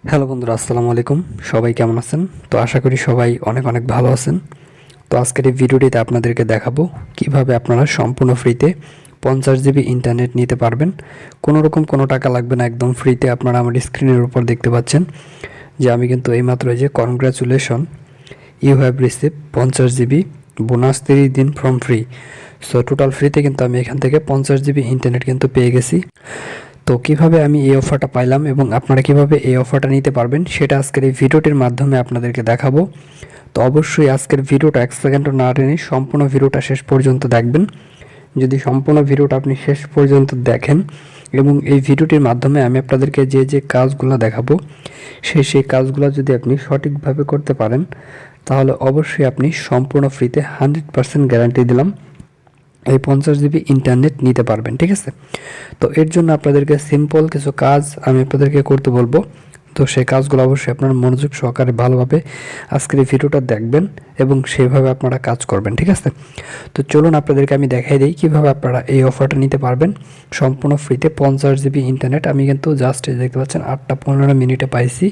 Hello বন্ধুরা, আসসালামু আলাইকুম। সবাই কেমন আছেন? তো আশা করি সবাই অনেক অনেক ভালো আছেন। তো আজকের এই ভিডিওটিতে আপনাদেরকে দেখাবো কিভাবে আপনারা সম্পূর্ণ ফ্রিতে 50 জিবি ইন্টারনেট নিতে পারবেন। কোনো রকম কোনো টাকা লাগবে না, একদম ফ্রিতে। আপনারা আমার স্ক্রিনের উপর দেখতে পাচ্ছেন যে আমি কিন্তু এইমাত্র যে congratulation, you have receive 50 GB bonus 30 দিন ফ্রম ফ্রি। সো টোটাল ফ্রিতে কিন্তু আমি এখান থেকে 50 জিবি ইন্টারনেট কিন্তু পেয়ে গেছি। তো কিভাবে আমি এই অফারটা পাইলাম এবং আপনারা কিভাবে এই অফারটা নিতে পারবেন সেটা আজকের এই ভিডিওটির মাধ্যমে আপনাদেরকে দেখাবো। তো অবশ্যই আজকের ভিডিওটা 1 সেকেন্ডও না টেনে সম্পূর্ণ ভিডিওটা শেষ পর্যন্ত দেখবেন। যদি সম্পূর্ণ ভিডিওটা আপনি শেষ পর্যন্ত দেখেন এবং এই ভিডিওটির মাধ্যমে আমি আপনাদেরকে যে যে কাজগুলো দেখাবো সেই কাজগুলো যদি আপনি সঠিকভাবে করতে পারেন, তাহলে অবশ্যই আপনি সম্পূর্ণ ফ্রিতে 100% গ্যারান্টি দিলাম এই 50 জিবি ইন্টারনেট নিতে পারবেন। ঠিক আছে? তো এর জন্য আপনাদেরকে সিম্পল কিছু কাজ আমি আপনাদেরকে করতে বলবো। তো সেই কাজগুলো অবশ্যই আপনারা মনোযোগ সহকারে ভালোভাবে আজকের এই ভিডিওটা দেখবেন এবং সেইভাবে আপনারা কাজ করবেন। ঠিক আছে? তো চলুন আপনাদেরকে আমি দেখাই দিই কীভাবে আপনারা এই অফারটা নিতে পারবেন সম্পূর্ণ ফ্রিতে 50 জিবি ইন্টারনেট। আমি কিন্তু জাস্ট দেখতে পাচ্ছেন 8টা 15 মিনিটে পাইছি,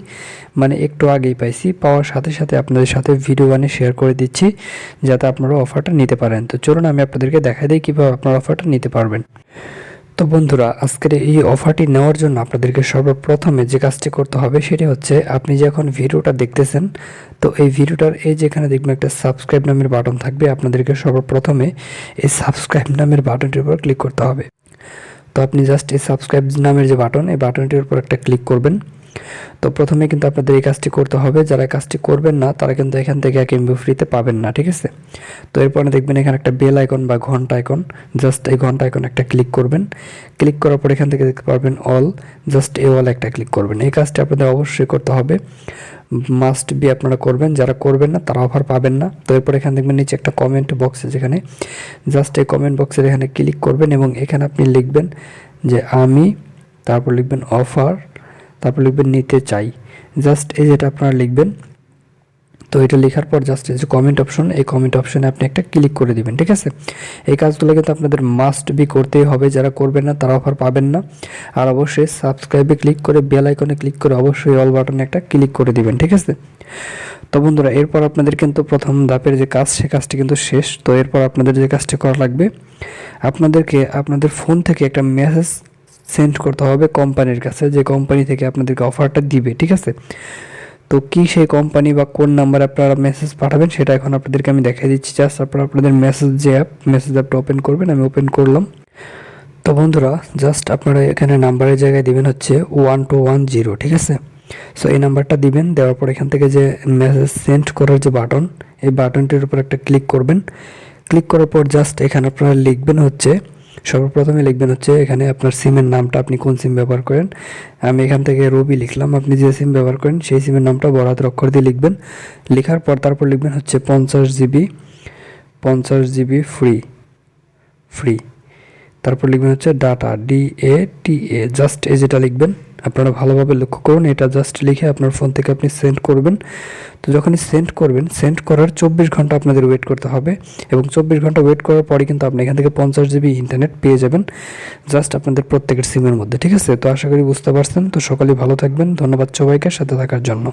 মানে একটু আগেই পাইছি। পাওয়ার সাথে সাথে আপনাদের সাথে ভিডিও বানিয়ে শেয়ার করে দিচ্ছি যাতে আপনারা অফারটা নিতে পারেন। তো চলুন আমি আপনাদেরকে দেখাই দিই কীভাবে আপনারা অফারটা নিতে পারবেন। তো বন্ধুরা, আজকের এই অফারটি নেওয়ার জন্য আপনাদেরকে সর্বপ্রথমে যে কাজটি করতে হবে সেটি হচ্ছে, আপনি যখন ভিডিওটা দেখতেছেন তো এই ভিডিওটার এই যেখানে দেখবেন একটা সাবস্ক্রাইব নামের বাটন থাকবে, আপনাদেরকে সর্বপ্রথমে এই সাবস্ক্রাইব নামের বাটনটির উপর ক্লিক করতে হবে। তো আপনি জাস্ট এই সাবস্ক্রাইব নামের যে বাটন, এই বাটনটির উপর একটা ক্লিক করবেন। তো প্রথমে কিন্তু আপনাদের এই কাজটি করতে হবে। যারা কাজটি করবেন না তারা কিন্তু এখান থেকে 1 MB ফ্রিতে পাবেন না। ঠিক আছে? তো এরপরে দেখবেন এখানে একটা বেল আইকন বা ঘন্টা আইকন, জাস্ট এই ঘন্টা আইকন একটা ক্লিক করবেন। ক্লিক করার পর এখান থেকে দেখতে পারবেন অল, জাস্ট এই অল একটা ক্লিক করবেন। এই কাজটি আপনাদের অবশ্যই করতে হবে, মাস্ট বি আপনারা করবেন। যারা করবেন না তারা অফার পাবেন না। তো এরপর এখানে দেখবেন নিচে একটা কমেন্ট বক্স, যেখানে জাস্ট এই কমেন্ট বক্সের এখানে ক্লিক করবেন এবং এখানে আপনি লিখবেন যে আমি, তারপর লিখবেন অফার, তারপর লিখবেন নিতে চাই। জাস্ট এই যেটা আপনারা লিখবেন। তো এটা লেখার পর জাস্ট এই যে কমেন্ট অপশন, এই কমেন্ট অপশনে আপনি একটা ক্লিক করে দিবেন। ঠিক আছে? এই কাজগুলো কিন্তু আপনাদের মাস্ট বি করতেই হবে। যারা করবেন না তারা অফার পাবেন না। আর অবশ্যই সাবস্ক্রাইবে ক্লিক করে বেল আইকনে ক্লিক করে অবশ্যই অল বাটনে একটা ক্লিক করে দিবেন। ঠিক আছে? তো বন্ধুরা, এরপর আপনাদের কিন্তু প্রথম ধাপের যে কাজ, সে কাজটি কিন্তু শেষ। তো এরপর আপনাদের যে কাজটি করা লাগবে, আপনাদেরকে আপনাদের ফোন থেকে একটা মেসেজ সেন্ড করতে হবে কোম্পানির কাছে, যে কোম্পানি থেকে আপনাদেরকে অফারটা দিবে। ঠিক আছে? তো কি সেই কোম্পানি বা কোন নাম্বারে আপনারা মেসেজ পাঠাবেন সেটা এখন আপনাদেরকে আমি দেখিয়ে দিচ্ছি। জাস্ট আপনারা আপনাদের মেসেজ অ্যাপটা ওপেন করবেন। আমি ওপেন করলাম। তো বন্ধুরা, জাস্ট আপনারা এখানে নাম্বারের জায়গায় দিবেন হচ্ছে 1210। ঠিক আছে? সো এই নাম্বারটা দিবেন। দেওয়ার পর এখান থেকে যে মেসেজ সেন্ড করার যে বাটন, এই বাটনটির উপর একটা ক্লিক করবেন। ক্লিক করার পর জাস্ট এখানে আপনারা লিখবেন হচ্ছে, সর্বপ্রথমে লিখবেন হচ্ছে এখানে আপনার সিমের নামটা, আপনি কোন সিম ব্যবহার করেন। আমি এখান থেকে রবি লিখলাম। আপনি যে সিম ব্যবহার করেন সেই সিমের নামটা বড় হাতের অক্ষর দিয়ে লিখবেন। লেখার পর তারপর লিখবেন হচ্ছে 50 জিবি ফ্রি ফ্রি। তারপর লিখবেন হচ্ছে ডাটা, DATA। জাস্ট এই যেটা লিখবেন, আপনারা ভালোভাবে লক্ষ্য করুন। এটা জাস্ট লিখে আপনার ফোন থেকে আপনি সেন্ড করবেন। তো যখনই সেন্ড করবেন, সেন্ড করার 24 ঘন্টা আপনাদের ওয়েট করতে হবে এবং 24 ঘন্টা ওয়েট করার পরে কিন্তু আপনি এখান থেকে 50 জিবি ইন্টারনেট পেয়ে যাবেন, জাস্ট আপনাদের প্রত্যেকের সিমের মধ্যে। ঠিক আছে? তো আশা করি বুঝতে পারছেন। তো সকলেই ভালো থাকবেন। ধন্যবাদ সবাইকে সাথে থাকার জন্য।